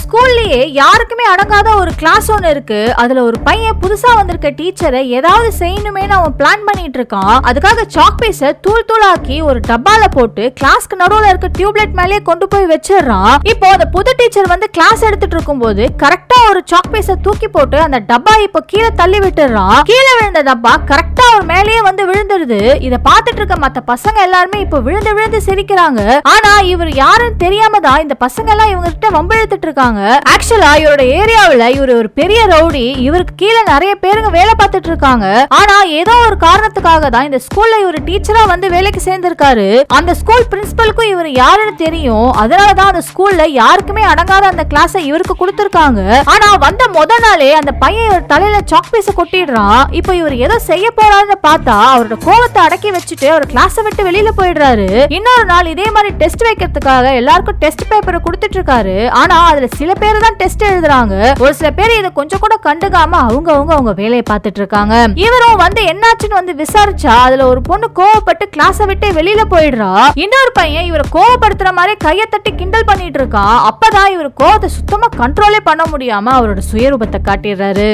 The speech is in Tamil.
ஸ்கூல்லயே யாருக்குமே அடங்காத ஒரு கிளாஸ் ஒன்னு இருக்கு. அதுல ஒரு பையன் புதுசா வந்திருக்க டீச்சரை ஏதாவது செய்யணுமே அவன் பிளான் பண்ணிட்டு இருக்கான். அதுக்காக சாக் பீஸ தூள் தூளாக்கி ஒரு டப்பால போட்டு கிளாஸ்க்கு நடுவுல இருக்க டியூப்லைட் மேலே கொண்டு போய் வச்சிடறான். இப்போ அந்த புது டீச்சர் வந்து கிளாஸ் எடுத்துட்டு இருக்கும்போது கரெக்டா ஒரு சாக் பீஸ தூக்கி போட்டு அந்த டப்பா இப்போ கீழே தள்ளி விட்டுறான். கீழே விழுந்த டப்பா கரெக்டா ஒரு மேலேயே வந்து விழுந்துருது. இத பாத்துட்டு இருக்க மத்த பசங்க எல்லாருமே இப்போ விழுந்து விழுந்து சிரிக்கிறாங்க. ஆனா இவர் யாருன்னு தெரியாம தான் இந்த பசங்க எல்லாம் இவங்க கிட்ட வம்பிழுத்துட்டு இருக்காங்க. ஆக்சுவலா இவரோட ஏரியாவுல இவர் ஒரு பெரிய ரவுடி. இவருக்கு கீழே நிறைய பேருங்க வேலை பார்த்துட்டு இருக்காங்க. ஆனா ஏதோ ஒரு காரணத்துக்காக தான் இந்த ஸ்கூல்ல இவர் டீச்சரா வந்து வேலைக்கு சேர்ந்திருக்காரு. அந்த ஸ்கூல் பிரின்சிபலுக்கும் இவர் யாருன்னு தெரியும். அதனாலதான் அந்த ஸ்கூல்ல யாருக்குமே அடங்காத அந்த கிளாஸை இவருக்கு கொடுத்திருக்காங்க. ஆனா வந்த முத நாளே அந்த பையன் இவர் தலையில சாக் பீஸ கொட்டிடுறான். இப்போ இவர் ஏதோ செய்ய போறாருன்னு பார்த்தா அவரோட கோவத்தை அடக்கி வச்சுட்டு அவர் கிளாஸை விட்டு வெளியில போயிடுறாரு. இன்னொரு நாள் இதே மாதிரி டெஸ்ட் வைக்கிறதுக்காக எல்லாருக்கும் டெஸ்ட் பேப்பரை கொடுத்துட்டு இருக்காரு. ஆனா அதுல சில பேர் தான் டெஸ்ட் எழுதுறாங்க. ஒரு சில பேர் இதை கொஞ்சம் கூட கண்டுக்காம அவங்க வேலையை பார்த்துட்டு இருக்காங்க. இவரும் வந்து என்னாச்சுன்னு வந்து விசாரிச்சா அதுல ஒரு பொண்ணு கோவப்பட்டு கிளாஸை விட்டு வெளியில போயிடுறா. இன்னொரு பையன் இவரை கோவப்படுத்துற மாதிரி கையை தட்டி கிண்டல் பண்ணிட்டு இருக்கான். அப்பதான் இவர் கோவத்தை சுத்தமா கண்ட்ரோலே பண்ண முடியாம அவரோட சுயரூபத்தை காட்டிடுறாரு.